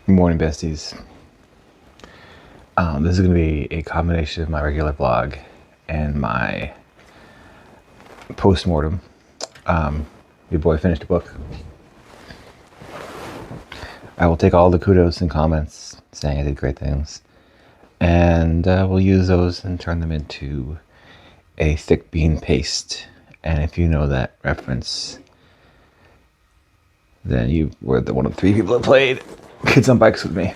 Morning, besties. This is going to be a combination of my regular vlog and my post-mortem. Your boy finished a book. I will take all the kudos and comments saying I did great things, and we'll use those and turn them into a thick bean paste. And if you know that reference, then you were the one of 3 people that played Kids on Bikes with me.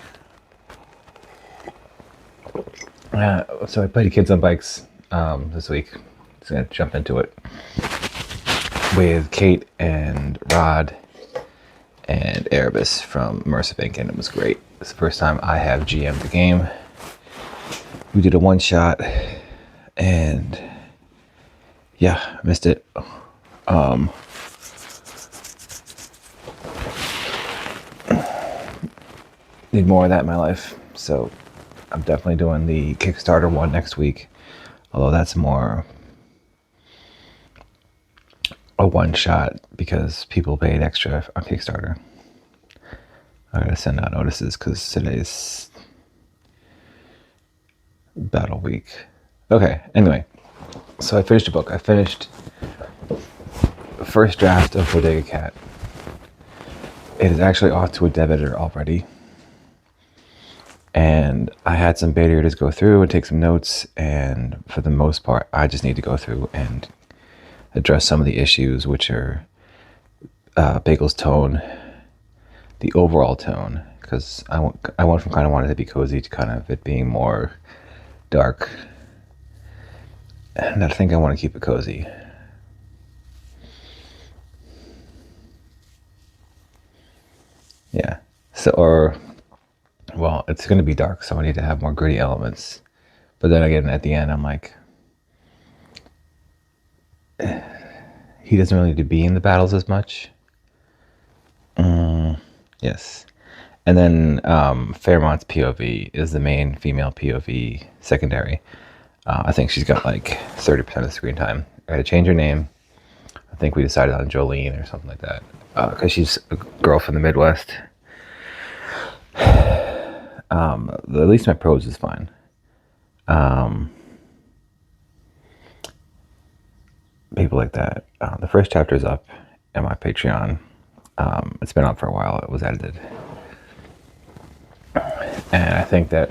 So I played Kids on Bikes this week. Just gonna jump into it with Kate and Rod and Erebus from Immersive Inc. and it was great. It's the first time I have GM'd the game. We did a one shot and yeah, missed it. Need more of that in my life, so I'm definitely doing the Kickstarter one next week, although that's more a one shot because people paid extra on Kickstarter. I gotta send out notices because today's battle week. Okay, anyway, so I finished a book. I finished the first draft of Bodega Cat. It is actually off to a dev editor already. And I had some beta readers go through and take some notes, and for the most part, I just need to go through and address some of the issues, which are Bagel's tone, the overall tone, because I went from kind of wanting it to be cozy to kind of it being more dark, and I think I want to keep it cozy. Yeah, well, it's going to be dark, so I need to have more gritty elements. But then again, at the end, I'm like, he doesn't really need to be in the battles as much. Yes. And then Fairmont's POV is the main female POV secondary. I think she's got like 30% of the screen time. I had to change her name. I think we decided on Jolene or something like that. Because she's a girl from the Midwest. At least my prose is fine. People like that. The first chapter is up in my Patreon. It's been up for a while. It was edited. And I think that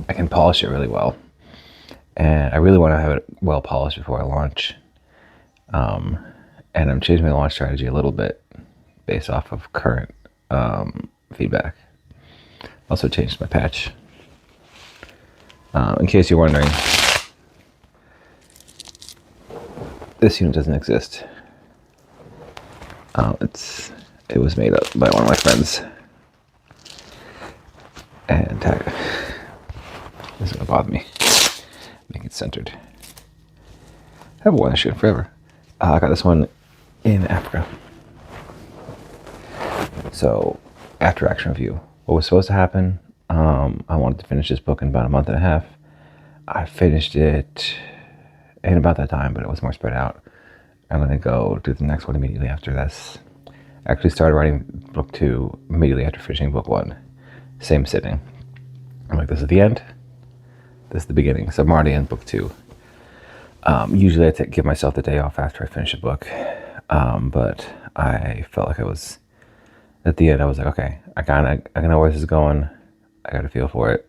I can polish it really well. And I really want to have it well polished before I launch. And I'm changing my launch strategy a little bit based off of current feedback. Also changed my patch. In case you're wondering, this unit doesn't exist. It was made up by one of my friends. And this is gonna bother me. Make it centered. I haven't worn this shit forever. I got this one in Africa. So, after action review. What was supposed to happen? I wanted to finish this book in about a month and a half. I finished it in about that time, but it was more spread out. I'm going to go do the next one immediately after this. I actually started writing book 2 immediately after finishing book 1. Same sitting. I'm like, this is the end. This is the beginning. So I'm already in book 2. Usually I give myself the day off after I finish a book. But I felt like I was, at the end, I was like, okay, I know where this is going. I got a feel for it.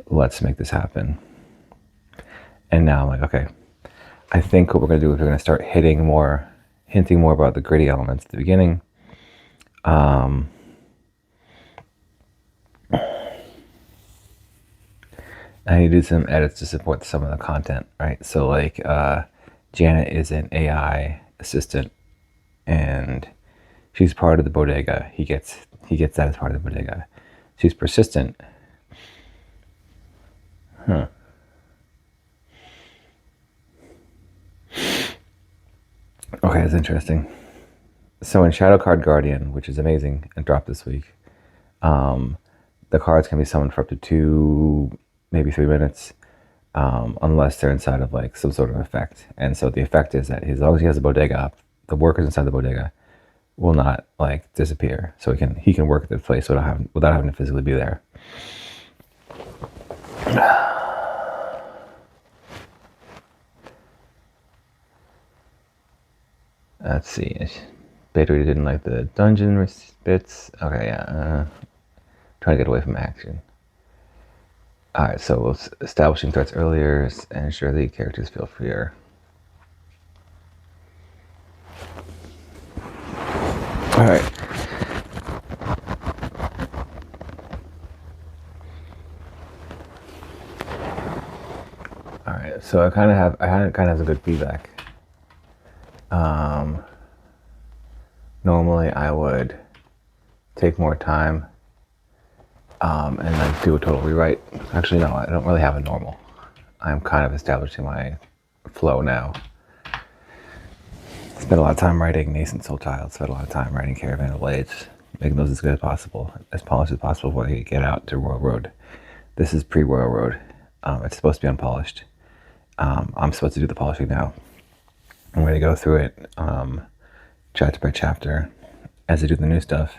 Let's make this happen. And now I'm like, okay, I think what we're going to do is we're going to start hinting more about the gritty elements at the beginning. I need to do some edits to support some of the content, right? So like Janet is an AI assistant and she's part of the bodega. He gets that as part of the bodega. She's persistent. Okay, that's interesting. So in Shadow Card Guardian, which is amazing and dropped this week, the cards can be summoned for up to 2, maybe 3 minutes, unless they're inside of like some sort of effect. And so the effect is that as long as he has a bodega up, the workers inside the bodega will not like disappear. So he can work at the place without having to physically be there. Let's see. Beta didn't like the dungeon bits. Okay, yeah. Trying to get away from action. Alright, so establishing threats earlier and ensure the characters feel freer. Alright. Alright, so I kind of have some good feedback. Normally I would take more time and like do a total rewrite. Actually, no, I don't really have a normal. I'm kind of establishing my flow now. Spent a lot of time writing Nascent Soul Child. Spent a lot of time writing Caravan of Blades, making those as good as possible, as polished as possible before they get out to Royal Road. This is pre-Royal Road. It's supposed to be unpolished. I'm supposed to do the polishing now. I'm going to go through it chapter by chapter as I do the new stuff.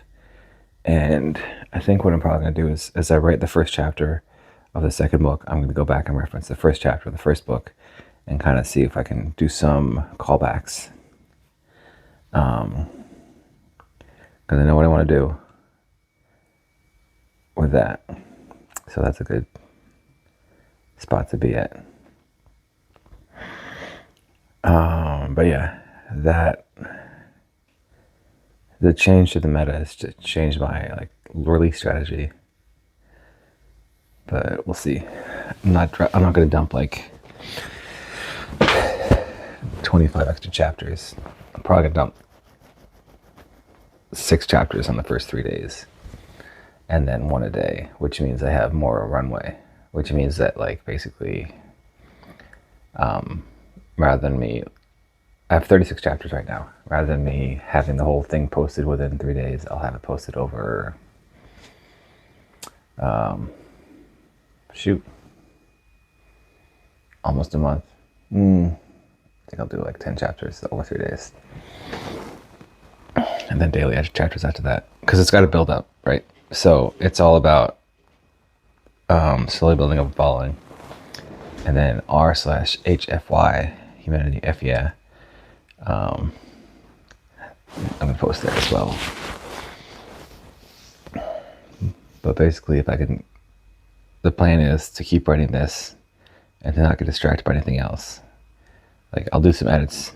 And I think what I'm probably going to do is, as I write the first chapter of the second book, I'm going to go back and reference the first chapter of the first book and kind of see if I can do some callbacks. Because I know what I want to do with that. So that's a good spot to be at. But yeah, the change to the meta has changed my like release strategy. But we'll see. I'm not going to dump like 25 extra chapters. I'm probably going to dump 6 chapters on the first 3 days. And then 1 a day, which means I have more runway. Which means that like basically, rather than me, I have 36 chapters right now. Rather than me having the whole thing posted within 3 days, I'll have it posted over, almost a month. I think I'll do like 10 chapters over 3 days. And then daily chapters after that. Because it's got to build up, right? So it's all about slowly building up a following. And then r/HFY, humanity F yeah. I'm going to post there as well. But basically, if I can, the plan is to keep writing this and to not get distracted by anything else. Like, I'll do some edits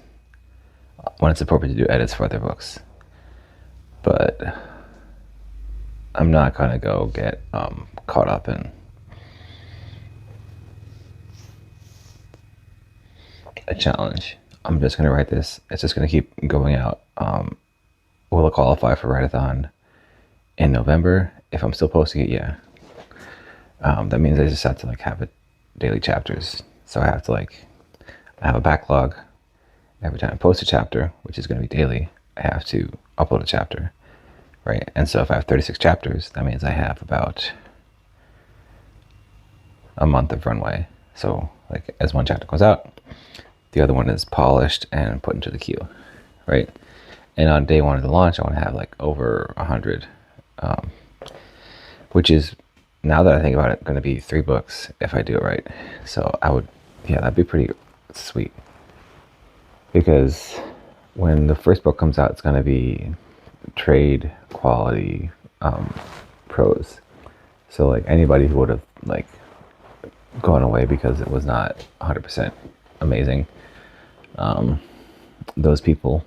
when it's appropriate to do edits for other books. But I'm not going to go get caught up in a challenge. I'm just going to write this. It's just going to keep going out. Will it qualify for Write-a-thon in November? If I'm still posting it, yeah. That means I just have to like have it daily chapters. So I have to I have a backlog. Every time I post a chapter, which is going to be daily, I have to upload a chapter, right? And so if I have 36 chapters, that means I have about a month of runway. So like as one chapter goes out, the other one is polished and put into the queue, right? And on day 1 of the launch, I want to have like over 100, which is, now that I think about it, going to be 3 books if I do it right. So that'd be pretty sweet. Because when the first book comes out, it's going to be trade quality prose. So like anybody who would have like gone away because it was not 100% amazing, those people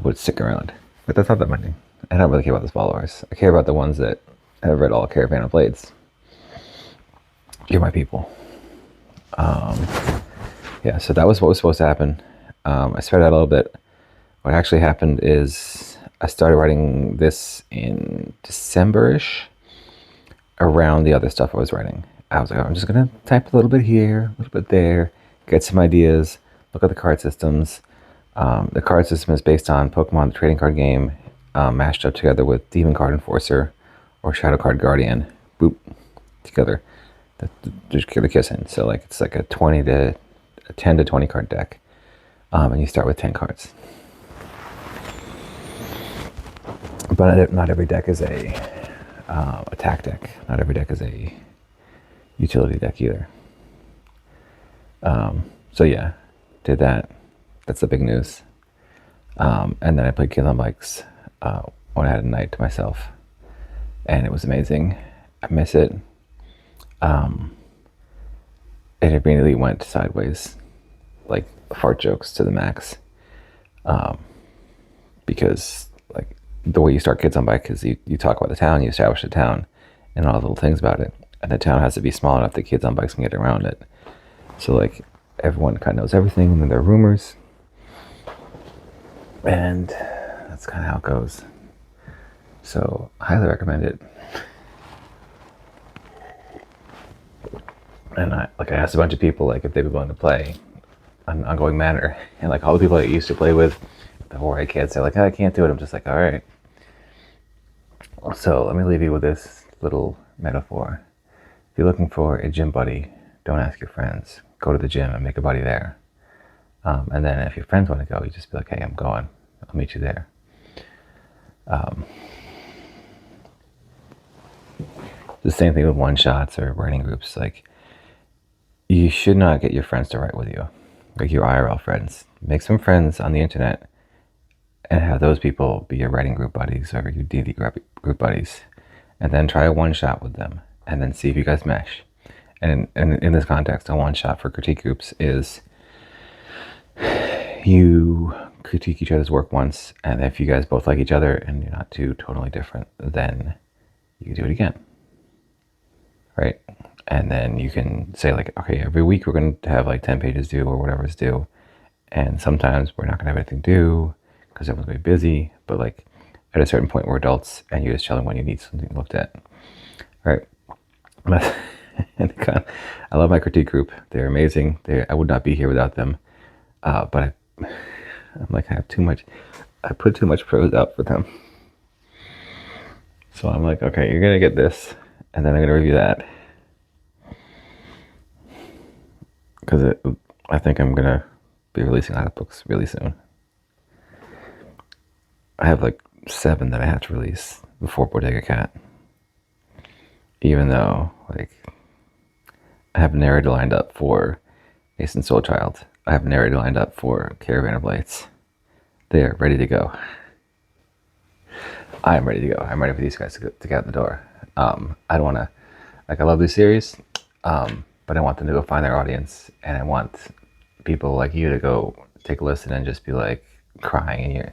would stick around. But that's not that many. I don't really care about those followers. I care about the ones that have read all Caravan of Blades. You're my people. Yeah, so that was what was supposed to happen. I spread out a little bit. What actually happened is I started writing this in December-ish, around the other stuff I was writing. I was like, I'm just going to type a little bit here, a little bit there, get some ideas, look at the card systems. The card system is based on Pokemon, the trading card game, mashed up together with Demon Card Enforcer or Shadow Card Guardian. Boop. Together. Just the kissing. So like it's like a 10 to 20 card deck. And you start with 10 cards. But not every deck is a attack deck. Not every deck is a utility deck either. So yeah, did that. That's the big news. And then I played Kids on Bikes when I had a night to myself, and it was amazing. I miss it. It immediately went sideways, like fart jokes to the max, because like the way you start Kids on Bike is you talk about the town, you establish the town, and all the little things about it, and the town has to be small enough that Kids on Bikes can get around it. So like everyone kind of knows everything, and then there are rumors, and that's kind of how it goes. So I highly recommend it. And I asked a bunch of people like if they'd be willing to play on ongoing manner, and like all the people I used to play with, the horror kids, they're like, oh, I can't do it. I'm just like, all right. So let me leave you with this little metaphor. If you're looking for a gym buddy, don't ask your friends. Go to the gym and make a buddy there. And then if your friends want to go, you just be like, hey, I'm going. I'll meet you there. The same thing with one-shots or writing groups. Like, you should not get your friends to write with you, like your IRL friends. Make some friends on the internet and have those people be your writing group buddies or your D&D group buddies, and then try a one-shot with them, and then see if you guys mesh. And in this context, a one-shot for critique groups is you critique each other's work once, and if you guys both like each other and you're not too totally different, then you can do it again, right? And then you can say like, okay, every week we're going to have like 10 pages due or whatever is due, and sometimes we're not going to have anything due because everyone's going to be busy, but like at a certain point we're adults and you just tell them when you need something looked at, right? And I love my critique group. They're amazing. I would not be here without them, but I'm like, I put too much prose out for them. So I'm like, okay, you're going to get this, and then I'm going to review that. Because I think I'm going to be releasing a lot of books really soon. I have like 7 that I have to release before Bodega Cat. Even though, like, I have a narrator lined up for Ace and Soul Child. I have a narrator lined up for Caravan of Lights. They're ready to go. I'm ready to go. I'm ready for these guys to get out the door. I don't want to, like, I love this series, but I want them to go find their audience, and I want people like you to go take a listen and just be like crying in your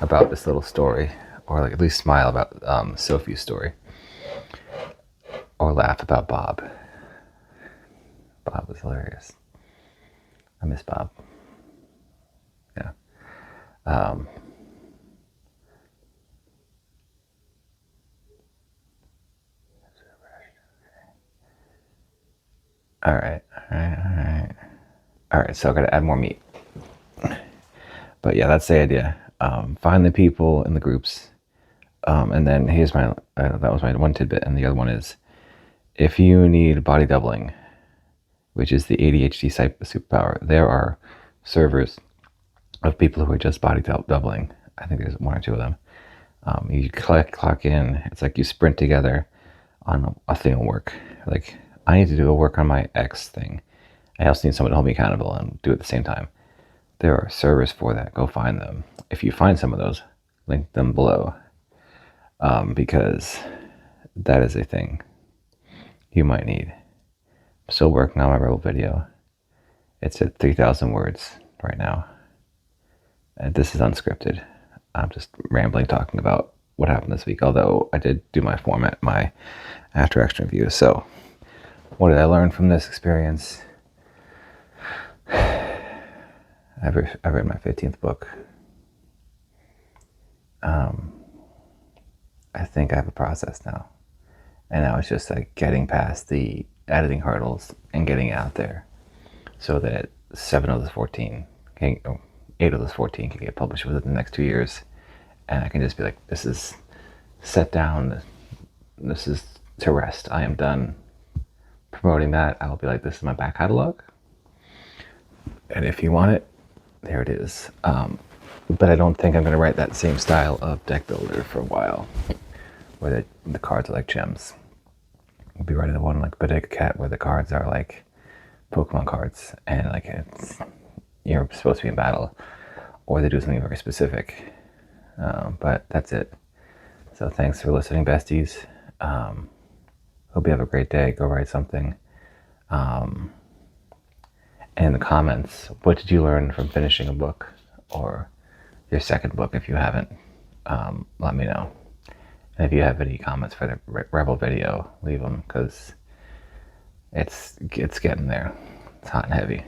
about this little story, or like at least smile about Sophie's story, or laugh about Bob. Bob was hilarious. I miss Bob. Yeah. All right. So I got to add more meat. But yeah, that's the idea. Find the people in the groups, and then here's my that was my one tidbit, and the other one is, if you need body doubling, which is the ADHD superpower, there are servers of people who are just body doubling. I think there's 1 or 2 of them. You clock in. It's like you sprint together on a thing of work. Like, I need to do a work on my X thing. I also need someone to hold me accountable and do it at the same time. There are servers for that. Go find them. If you find some of those, link them below, because that is a thing you might need. I'm still working on my rebel video. It's at 3,000 words right now. And this is unscripted. I'm just rambling, talking about what happened this week, although I did do my format, my after action review. So what did I learn from this experience? I've read my 15th book. I think I have a process now. And now it's just like getting past the editing hurdles and getting out there so that 8 of those 14 can get published within the next 2 years. And I can just be like, this is set down. This is to rest. I am done promoting that. I'll be like, this is my back catalog. And if you want it, there it is. But I don't think I'm going to write that same style of deck builder for a while, where the cards are like gems. I'll be writing the one like Bodega Cat, where the cards are like Pokemon cards, and like you're supposed to be in battle, or they do something very specific. But that's it. So thanks for listening, besties. Hope you have a great day. Go write something. And in the comments, what did you learn from finishing a book, or your second book if you haven't? Let me know. And if you have any comments for the Rebel video, leave them, because it's getting there. It's hot and heavy.